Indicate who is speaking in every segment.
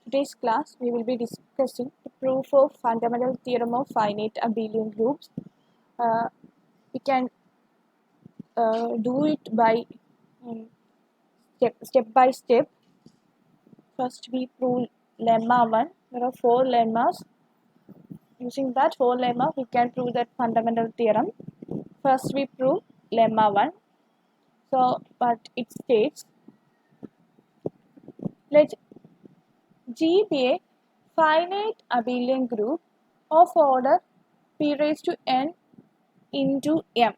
Speaker 1: today's class we will be discussing the proof of fundamental theorem of finite abelian groups. We can do it by step by step. First we prove lemma 1. There are 4 lemmas. Using that 4 lemma we can prove that fundamental theorem. First we prove lemma 1. So but it states, let G be a finite abelian group of order p raised to n into m.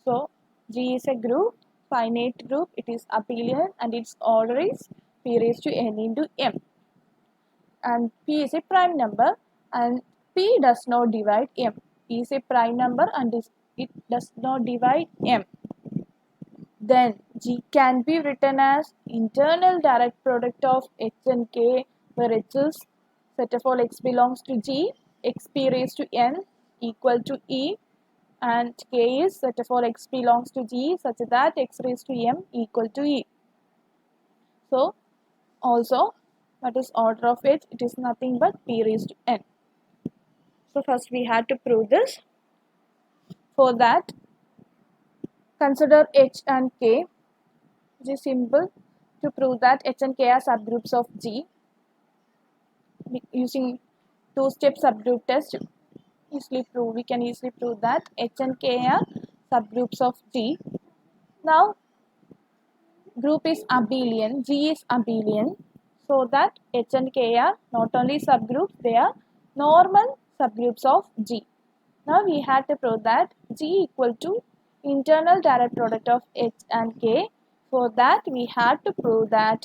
Speaker 1: So G is a group, finite group, it is abelian and its order is p raised to n into m. And p is a prime number and p does not divide m. P is a prime number and it does not divide m. Then G can be written as internal direct product of h and k, where h is set of all x belongs to G, x p raised to n equal to e, and k is set of all x belongs to G such that x raised to m equal to e. So also what is order of h? It is nothing but p raised to n. So first we have to prove this. For that, consider h and k. It is simple to prove that h and k are subgroups of G using two-step subgroup test. We can easily prove that h and k are subgroups of G. Now group is abelian, G is abelian, so that h and k are not only subgroups, they are normal subgroups of G. Now we have to prove that G equal to internal direct product of h and k. For that we have to prove that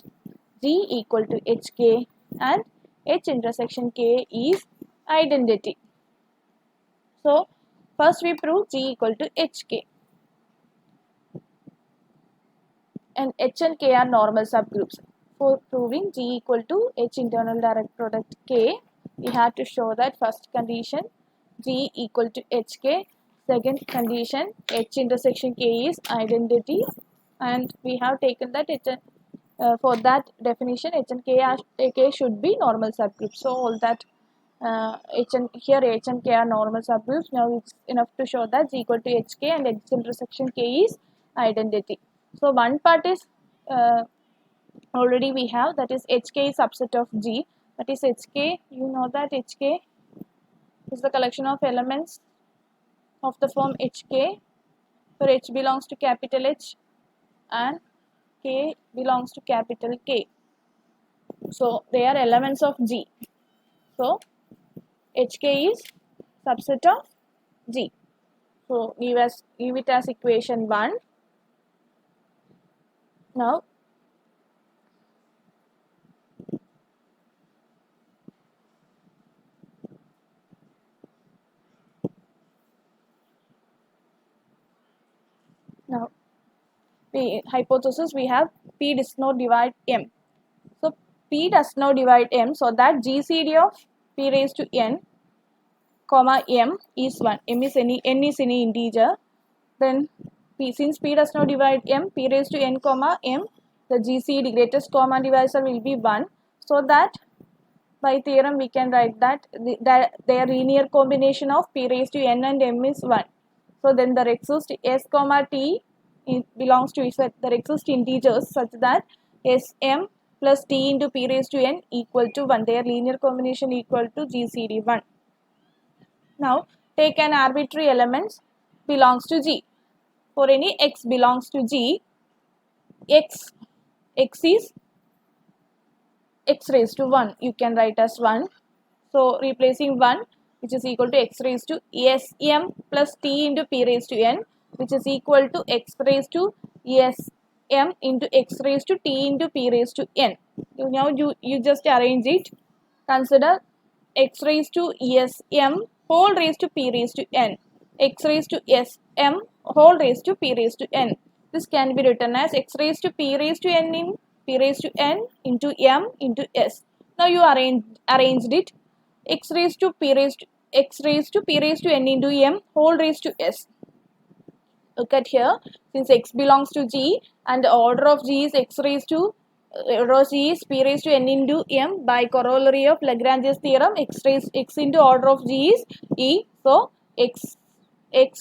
Speaker 1: G equal to hk and h intersection k is identity. So first we prove G equal to hk. And h and k are normal subgroups. For proving G equal to h internal direct product k, we have to show that first condition G equal to hk, second condition h intersection k is identity, and we have taken that for that definition h and k should be normal subgroups. So all that h and k are normal subgroups. Now it's enough to show that G equal to hk and h intersection k is identity. So one part is already we have, that is hk is subset of G. That is hk, you know that hk is the collection of elements of the form hk, where h belongs to capital H and k belongs to capital K. So they are elements of G. So hk is subset of G. So give it as equation 1. Now hypothesis we have P does not divide M. So P does not divide M, so that GCD of P raised to N comma M is 1. N is any integer. Then since P does not divide M, P raised to N comma M, the GCD greatest common divisor will be 1. So that by theorem we can write that their linear combination of P raised to N and M is 1. So then there exists S comma T belongs to there exist integers such that Sm plus T into P raised to N equal to 1. Their linear combination equal to GCD 1. Now take an arbitrary element belongs to G. For any x belongs to G, x is x raised to 1. You can write as 1. So replacing 1, which is equal to x raised to Sm plus T into P raised to N, which is equal to x raised to Sm into x raised to T into P raised to N. Now you just arrange it. Consider x raised to Sm whole raised to P raised to N, x raised to Sm whole raised to P raised to N. This can be written as x raised to P raised to N in P raised to N into M into S. Now you arranged it. X raised to P raised to N into M whole raised to S. Look at here, since x belongs to G and the order of G is x raised to rho c is p raised to n into m by corollary of Lagrange's theorem. X into order of g is e. So x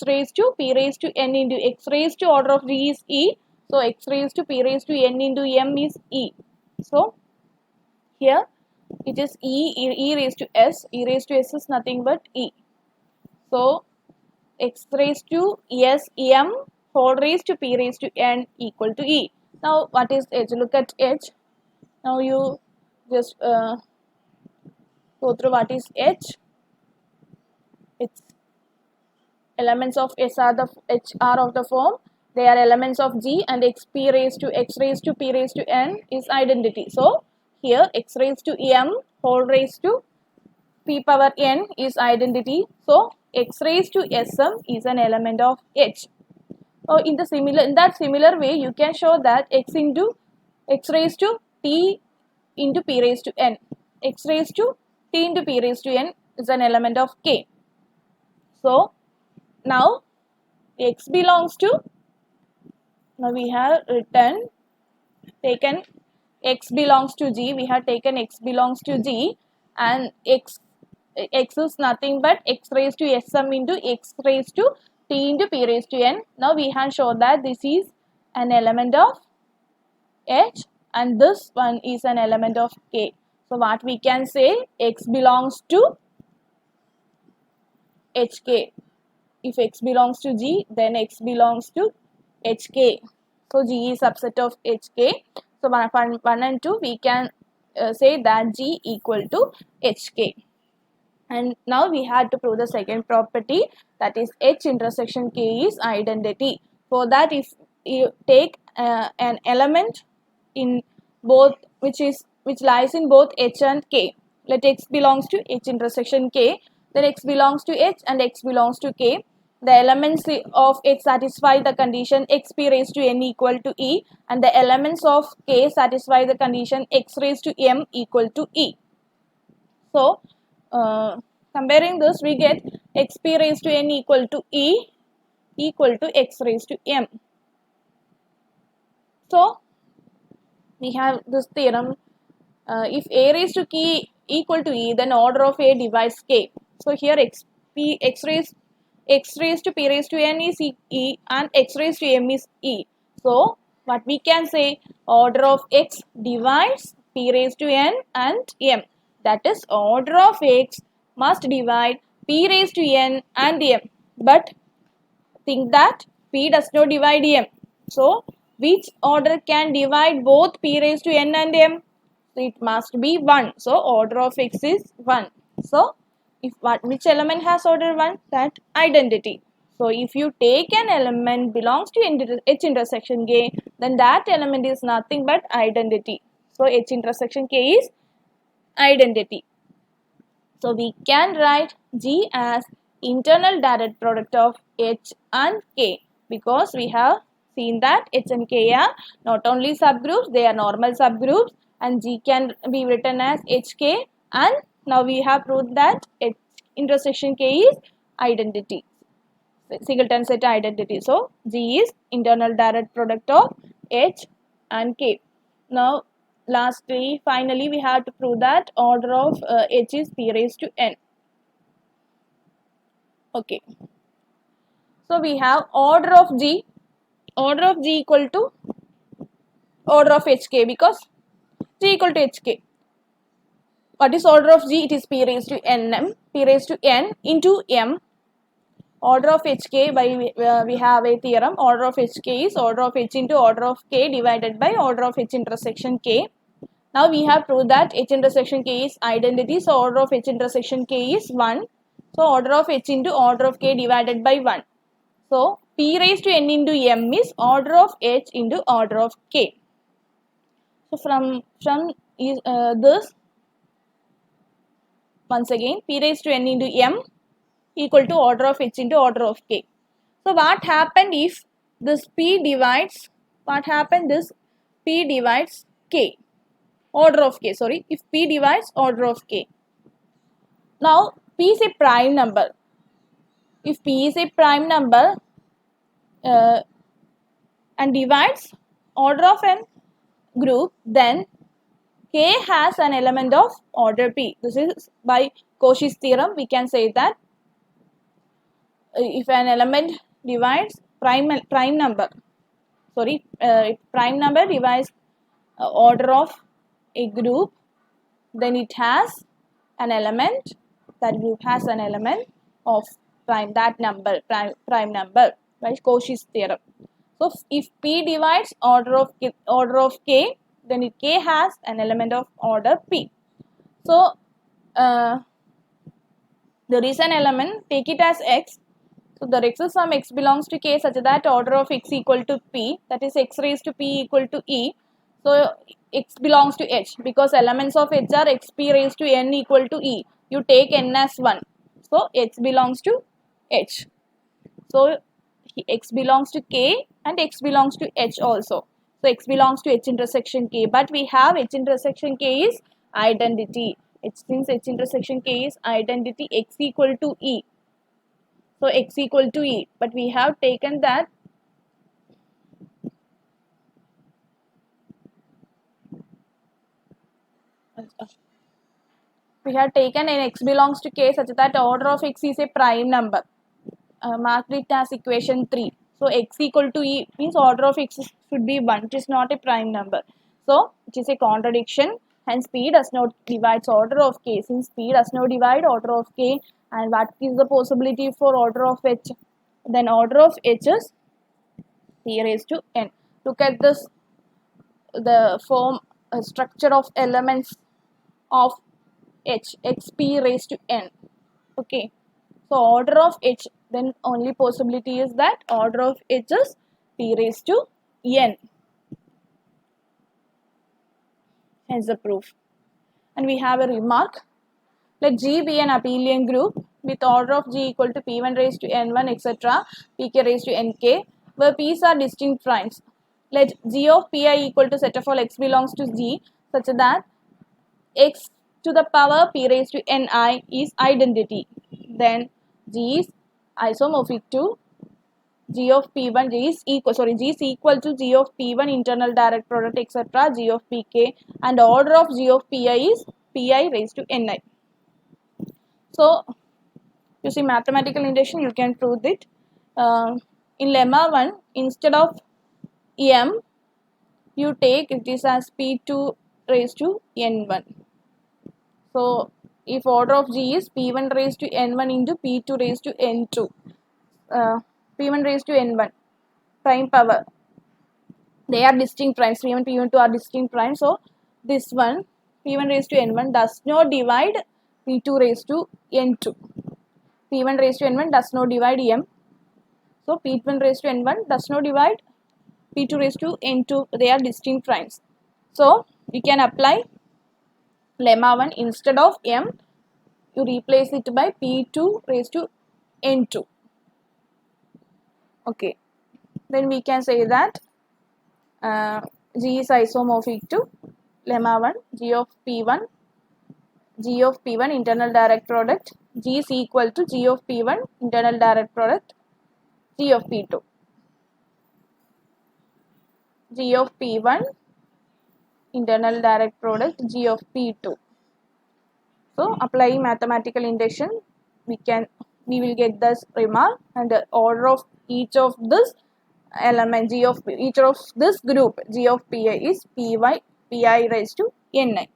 Speaker 1: raised to p raised to n into x raised to order of g is e. So x raised to p raised to n into m is e. So here it is e raised to s. E raised to s is nothing but e. So x raised to s m whole raised to p raised to n equal to e. Now what is h? Look at h. Now you just go through what is h. Its elements of s are the h are of the form. They are elements of g, and x raised to p raised to n is identity. So here x raised to m whole raised to p power n is identity. So x raised to sm is an element of h. So in that similar way, you can show that x raised to t into p raised to n. X raised to t into p raised to n is an element of k. So now x belongs to, now we have taken x belongs to g, we have taken x belongs to g, and x is nothing but x raised to sm into x raised to t into p raised to n. Now we have shown that this is an element of h and this one is an element of k. So what we can say, x belongs to hk. If x belongs to g, then x belongs to hk. So g is subset of hk. So 1 and 2 we can say that g equal to hk. And now we had to prove the second property, that is h intersection k is identity. For that, if you take an element in both which lies in both h and k, let x belongs to h intersection k, then x belongs to h and x belongs to k. The elements of h satisfy the condition x p raised to n equal to e, and the elements of k satisfy the condition x raised to m equal to e. So comparing this, we get x p raised to n equal to e equal to x raised to m. So we have this theorem, if a raised to k equal to e, then order of a divides k. So here x raised to p raised to n is e and x raised to m is e. So what we can say, order of x divides p raised to n and m. That is, order of x must divide p raised to n and m. But think that p does not divide m. So which order can divide both p raised to n and m? So it must be 1. So order of x is 1. So which element has order 1? That identity. So if you take an element belongs to h intersection k, then that element is nothing but identity. So h intersection k is identity. So we can write G as internal direct product of H and K, because we have seen that H and K are not only subgroups, they are normal subgroups, and G can be written as HK, and now we have proved that H intersection K is identity, singleton set identity. So G is internal direct product of H and K. Now finally we have to prove that order of h is p raised to n. Okay. So we have order of g equal to order of hk, because g equal to hk. What is order of g? It is p raised to n into m. Order of hk, by we have a theorem, order of hk is order of h into order of k divided by order of h intersection k. Now we have proved that h intersection k is identity, so order of h intersection k is 1. So order of h into order of k divided by 1. So p raised to n into m is order of h into order of k. So from this, once again, p raised to n into m equal to order of h into order of k. So what happened if this p divides, k, order of k, if p divides order of k. Now p is a prime number. If p is a prime number and divides order of n, group, then K has an element of order P. This is by Cauchy's theorem. We can say that if an element divides prime number divides order of a group, then it has an element, that group has an element of prime number, by Cauchy's theorem. So if P divides order of K, then K has an element of order P. So there is an element, take it as X. So the Rex's sum X belongs to K such that order of X equal to P, that is X raised to P equal to E. So X belongs to H, because elements of H are XP raised to N equal to E. You take N as 1. So X belongs to H. So X belongs to K and X belongs to H also. So X belongs to H intersection K, but we have H intersection K is identity. Since H intersection K is identity, X equal to E. So X equal to E, but we have taken that an X belongs to K such that order of X is a prime number. Mark it as equation 3. So X equal to E means order of X should be 1. It is not a prime number. So it is a contradiction. Hence P does not divide order of K. Since P does not divide order of K, and what is the possibility for order of H? Then order of H is P raised to N. Look at this, the form structure of elements of H, XP raised to N. Okay. So order of H, then only possibility is that order of H is P raised to N. Hence the proof. And we have a remark. Let G be an abelian group with order of G equal to P1 raised to N1 etc. Pk raised to Nk, where P's are distinct primes. Let G of Pi equal to set of all X belongs to G such that X to the power P raised to Ni is identity. Then G is isomorphic to G of P1, G is equal to G of P1 internal direct product etc. G of Pk, and order of G of Pi is Pi raised to Ni. So using mathematical induction you can prove it. In lemma 1, instead of M, you take it is as P2 raised to N1. So if order of G is P1 raised to N1 into P2 raised to N2. P1 raised to N1, prime power. They are distinct primes, P1 and P12 are distinct primes. So this one, P1 raised to N1 does not divide P2 raised to N2. P1 raised to N1 does not divide M. So P1 raised to N1 does not divide P2 raised to N2. They are distinct primes. So we can apply lemma 1, instead of M, you replace it by P2 raised to N2. Okay. Then we can say that G is isomorphic to lemma 1, G of P1 internal direct product, G is equal to G of P1 internal direct product, G of P2. G of P1 internal direct product, G of P2. So applying mathematical induction, we will get this remark, and the order of each of this element, each of this group G of Pi is Pi raised to Ni.